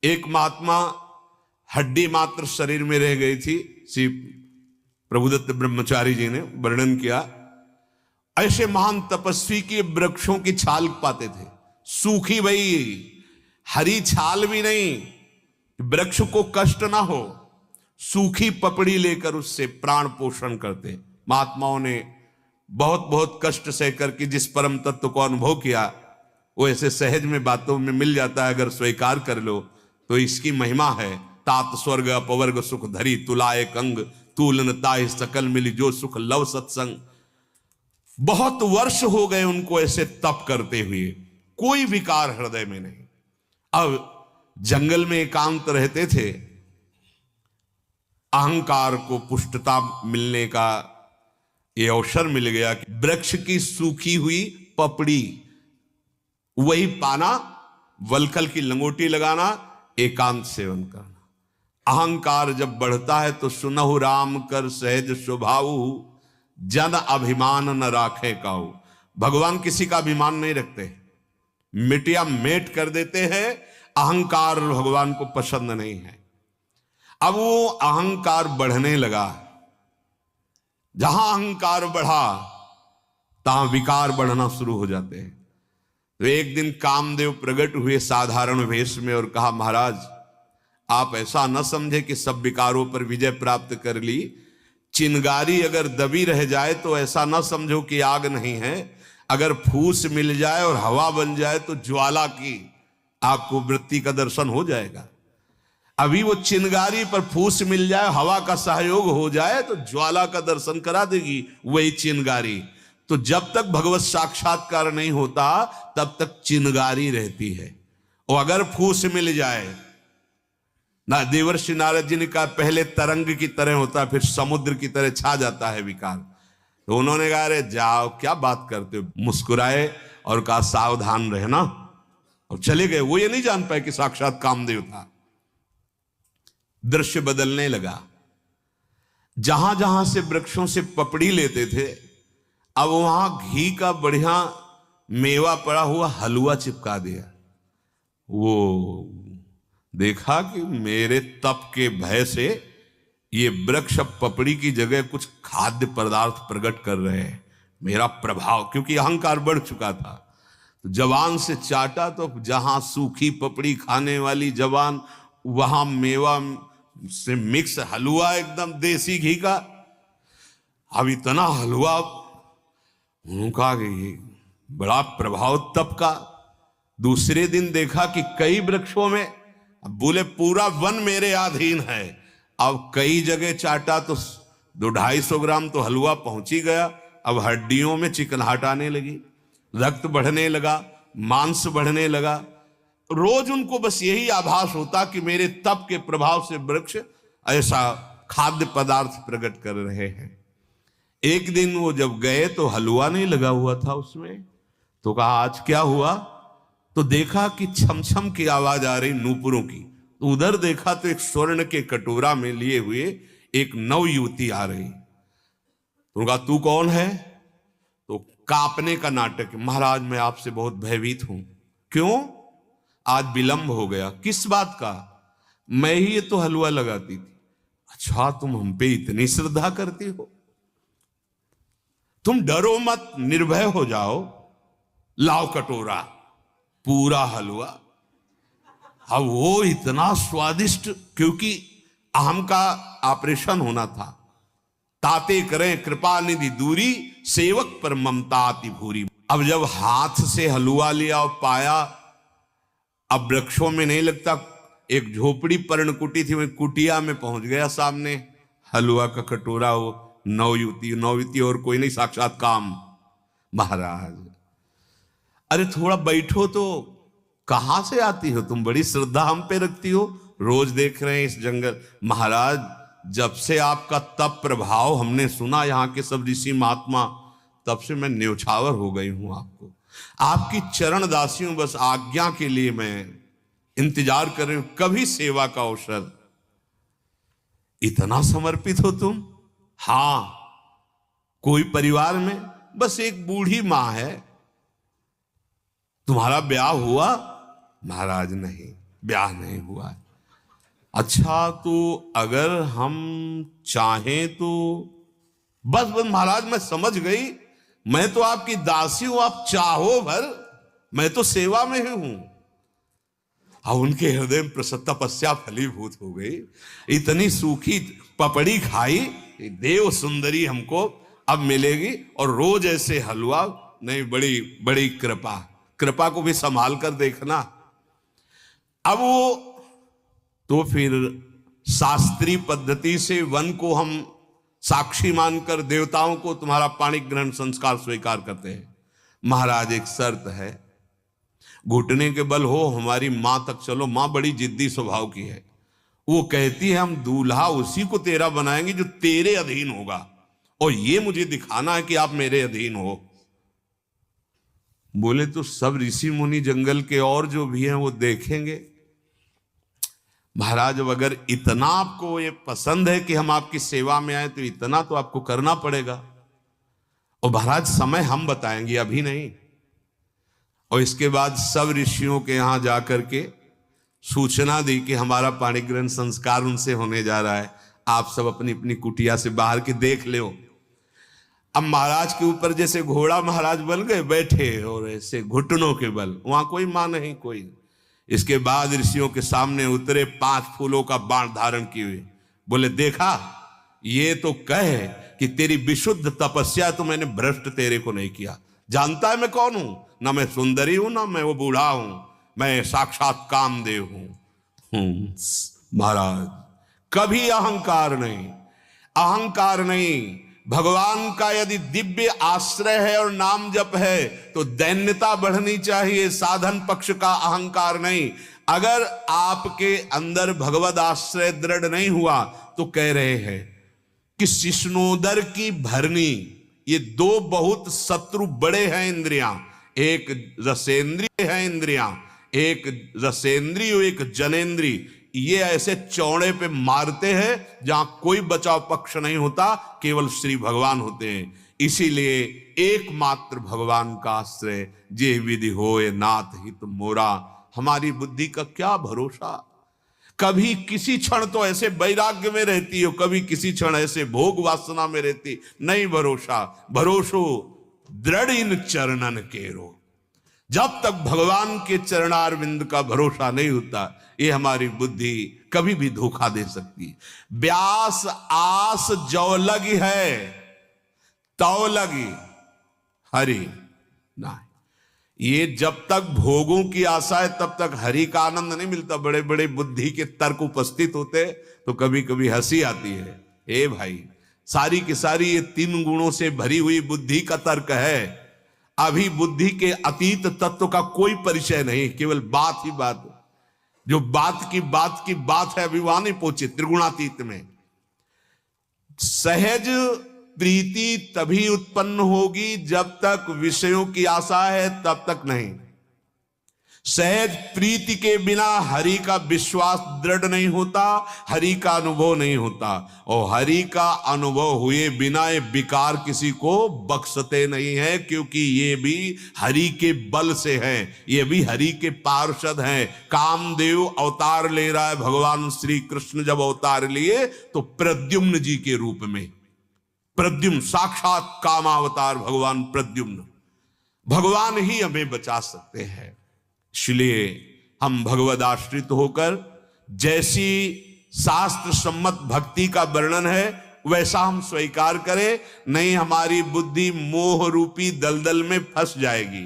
एक महात्मा हड्डी मात्र शरीर में रह गई थी, श्री प्रभुदत्त ब्रह्मचारी जी ने वर्णन किया। ऐसे महान तपस्वी की वृक्षों की छाल पाते थे, सूखी भई, हरी छाल भी नहीं, वृक्ष को कष्ट ना हो, सूखी पपड़ी लेकर उससे प्राण पोषण करते। महात्माओं ने बहुत बहुत कष्ट सहकर के जिस परम तत्व को अनुभव किया, वो ऐसे सहज में बातों में मिल जाता है। अगर स्वीकार कर लो तो इसकी महिमा है। तात स्वर्ग अपवर्ग सुख धरी, तुलाए कंग तूलन ताहि सकल मिली, जो सुख लव सत्संग। बहुत वर्ष हो गए उनको ऐसे तप करते हुए, कोई विकार हृदय में नहीं। अब जंगल में एकांत रहते थे, अहंकार को पुष्टता मिलने का ये अवसर मिल गया कि वृक्ष की सूखी हुई पपड़ी वही पाना, वलकल की लंगोटी लगाना, एकांत सेवन करना। अहंकार जब बढ़ता है तो सुनहु राम कर सहज स्वभाव, जन अभिमान न राखे काऊ। भगवान किसी का अभिमान नहीं रखते, मिटिया मेट कर देते हैं। अहंकार भगवान को पसंद नहीं है। अब वो अहंकार बढ़ने लगा, जहां अहंकार बढ़ा तहां विकार बढ़ना शुरू हो जाते हैं। तो एक दिन कामदेव प्रकट हुए साधारण वेश में और कहा, महाराज आप ऐसा न समझे कि सब विकारों पर विजय प्राप्त कर ली। चिंगारी अगर दबी रह जाए तो ऐसा न समझो कि आग नहीं है। अगर फूस मिल जाए और हवा बन जाए तो ज्वाला की आपको वृत्ति का दर्शन हो जाएगा। अभी वो चिंगारी पर फूस मिल जाए, हवा का सहयोग हो जाए तो ज्वाला का दर्शन करा देगी वही चिंगारी। तो जब तक भगवत साक्षात्कार नहीं होता तब तक चिंगारी रहती है। और अगर फूस मिल जाए ना, देवर्षि नारद जी ने कहा पहले तरंग की तरह होता, फिर समुद्र की तरह छा जाता है विकार। तो उन्होंने कहा अरे जाओ, क्या बात करते हो। मुस्कुराए और कहा सावधान रहना, और चले गए। वो ये नहीं जान पाए कि साक्षात कामदेव था। दृश्य बदलने लगा। जहां जहां से वृक्षों से पपड़ी लेते थे, अब वहां घी का बढ़िया मेवा पड़ा हुआ हलवा चिपका दिया। वो देखा कि मेरे तप के भय से ये वृक्ष पपड़ी की जगह कुछ खाद्य पदार्थ प्रकट कर रहे हैं। मेरा प्रभाव, क्योंकि अहंकार बढ़ चुका था, तो जवान से चाटा तो जहां सूखी पपड़ी खाने वाली जवान, वहां मेवा से मिक्स हलवा एकदम देसी घी का। अब इतना हलवा, उनका बड़ा प्रभाव तप का। दूसरे दिन देखा कि कई वृक्षों में, अब बोले पूरा वन मेरे अधीन है। अब कई जगह चाटा तो 200-250 ग्राम तो हलवा पहुंच ही गया। अब हड्डियों में चिकनाहट आने लगी, रक्त बढ़ने लगा, मांस बढ़ने लगा। रोज उनको बस यही आभास होता कि मेरे तप के प्रभाव से वृक्ष ऐसा खाद्य पदार्थ प्रकट कर रहे हैं। एक दिन वो जब गए तो हलवा नहीं लगा हुआ था उसमें। तो कहा आज क्या हुआ, तो देखा कि छमछम की आवाज आ रही नूपुरों की। तो उधर देखा तो एक स्वर्ण के कटोरा में लिए हुए एक नव युवती आ रही। तो कहा तू कौन है, तो कांपने का नाटक, महाराज मैं आपसे बहुत भयभीत हूं। क्यों, आज विलंब हो गया। किस बात का, मैं ही ये तो हलवा लगाती थी। अच्छा तुम हम पे इतनी श्रद्धा करती हो, तुम डरो मत, निर्भय हो जाओ, लाओ कटोरा, पूरा हलवा। अब वो इतना स्वादिष्ट, क्योंकि अहम का ऑपरेशन होना था। ताते करें कृपा निधि दूरी, सेवक पर ममता अति भूरी। अब जब हाथ से हलवा लिया और पाया, अब वृक्षों में नहीं लगता, एक झोपड़ी पर्णकुटी थी, वही कुटिया में पहुंच गया। सामने हलवा का कटोरा, वो नवयुवती और कोई नहीं, साक्षात काम महाराज। अरे थोड़ा बैठो, तो कहां से आती हो तुम, बड़ी श्रद्धा हम पे रखती हो, रोज देख रहे हैं इस जंगल। महाराज जब से आपका तप प्रभाव हमने सुना, यहाँ के सब ऋषि महात्मा, तब से मैं न्योछावर हो गई हूं आपको। आपकी चरण दासी हूं, बस आज्ञा के लिए मैं इंतजार कर रही हूं, कभी सेवा का अवसर। इतना समर्पित हो तुम। हां, कोई परिवार में बस एक बूढ़ी मां है, तुम्हारा ब्याह हुआ? महाराज नहीं, ब्याह नहीं हुआ है। अच्छा, तो अगर हम चाहें तो बस बस महाराज मैं समझ गई, मैं तो आपकी दासी हूं, आप चाहो भर, मैं तो सेवा में ही हूं। अब उनके हृदय में तपस्या फलीभूत हो गई, इतनी सूखी पपड़ी खाई, देव सुंदरी हमको अब मिलेगी और रोज ऐसे हलवा नहीं। बड़ी बड़ी कृपा, कृपा को भी संभाल कर देखना। अब वो तो फिर शास्त्रीय पद्धति से वन को हम साक्षी मानकर देवताओं को तुम्हारा पाणी ग्रहण संस्कार स्वीकार करते हैं। महाराज एक शर्त है, घुटने के बल हो हमारी मां तक चलो। मां बड़ी जिद्दी स्वभाव की है, वो कहती है हम दूल्हा उसी को तेरा बनाएंगे जो तेरे अधीन होगा, और ये मुझे दिखाना है कि आप मेरे अधीन हो। बोले तो सब ऋषि मुनि जंगल के और जो भी हैं वो देखेंगे। महाराज अब अगर इतना आपको ये पसंद है कि हम आपकी सेवा में आए तो इतना तो आपको करना पड़ेगा। और महाराज समय हम बताएंगे, अभी नहीं। और इसके बाद सब ऋषियों के यहां जाकर के सूचना दी कि हमारा पाणी ग्रहण संस्कार उनसे होने जा रहा है, आप सब अपनी अपनी कुटिया से बाहर के देख लो। अब महाराज के ऊपर जैसे घोड़ा महाराज बन गए बैठे, और ऐसे घुटनों के बल, वहां कोई मां नहीं कोई। इसके बाद ऋषियों के सामने उतरे, 5 फूलों का बाण धारण किए, बोले देखा ये तो कहे कि तेरी विशुद्ध तपस्या तो मैंने भ्रष्ट तेरे को नहीं किया। जानता है मैं कौन हूं? ना मैं सुंदरी हूं, ना मैं वो बूढ़ा हूं, मैं साक्षात कामदेव हूं। महाराज कभी अहंकार नहीं, अहंकार नहीं। भगवान का यदि दिव्य आश्रय है और नाम जप है तो दैन्यता बढ़नी चाहिए, साधन पक्ष का अहंकार नहीं। अगर आपके अंदर भगवद आश्रय दृढ़ नहीं हुआ तो कह रहे हैं कि शिष्णोदर की भरनी, ये 2 बहुत शत्रु बड़े हैं इंद्रियां। एक रसेंद्रिय है इंद्रियां, एक रसेंद्रिय एक जनेंद्रिय। ये ऐसे चौड़े पे मारते हैं जहां कोई बचाव पक्ष नहीं होता, केवल श्री भगवान होते हैं। इसीलिए एकमात्र भगवान का आश्रय जे विधि होए नाथ हित मोरा। हमारी बुद्धि का क्या भरोसा, कभी किसी क्षण तो ऐसे वैराग्य में रहती हो, कभी किसी क्षण ऐसे भोग वासना में रहती, नहीं भरोसा। भरोसो दृढ़ इन चरणन केरो। जब तक भगवान के चरणारविंद का भरोसा नहीं होता, ये हमारी बुद्धि कभी भी धोखा दे सकती। व्यास आस जो लगी है तो लगी हरि ना। ये जब तक भोगों की आशा है तब तक हरि का आनंद नहीं मिलता। बड़े बड़े बुद्धि के तर्क उपस्थित होते तो कभी कभी हंसी आती है। हे भाई, सारी की सारी ये 3 गुणों से भरी हुई बुद्धि का तर्क है। अभी बुद्धि के अतीत तत्व का कोई परिचय नहीं, केवल बात ही बात। जो बात की बात है अभी वहां नहीं पहुंचे त्रिगुणातीत में। सहज प्रीति तभी उत्पन्न होगी जब तक विषयों की आशा है, तब तक नहीं। सहज प्रीति के बिना हरि का विश्वास दृढ़ नहीं होता, हरि का अनुभव नहीं होता। और हरि का अनुभव हुए बिना ये विकार किसी को बख्शते नहीं है, क्योंकि ये भी हरि के बल से हैं, ये भी हरि के पार्षद हैं। कामदेव अवतार ले रहा है, भगवान श्री कृष्ण जब अवतार लिए तो प्रद्युम्न जी के रूप में। प्रद्युम्न साक्षात कामावतार भगवान प्रद्युम्न, भगवान ही हमें बचा सकते हैं। इसलिए हम भगवद आश्रित होकर जैसी शास्त्र सम्मत भक्ति का वर्णन है वैसा हम स्वीकार करें, नहीं हमारी बुद्धि मोह रूपी दलदल में फंस जाएगी।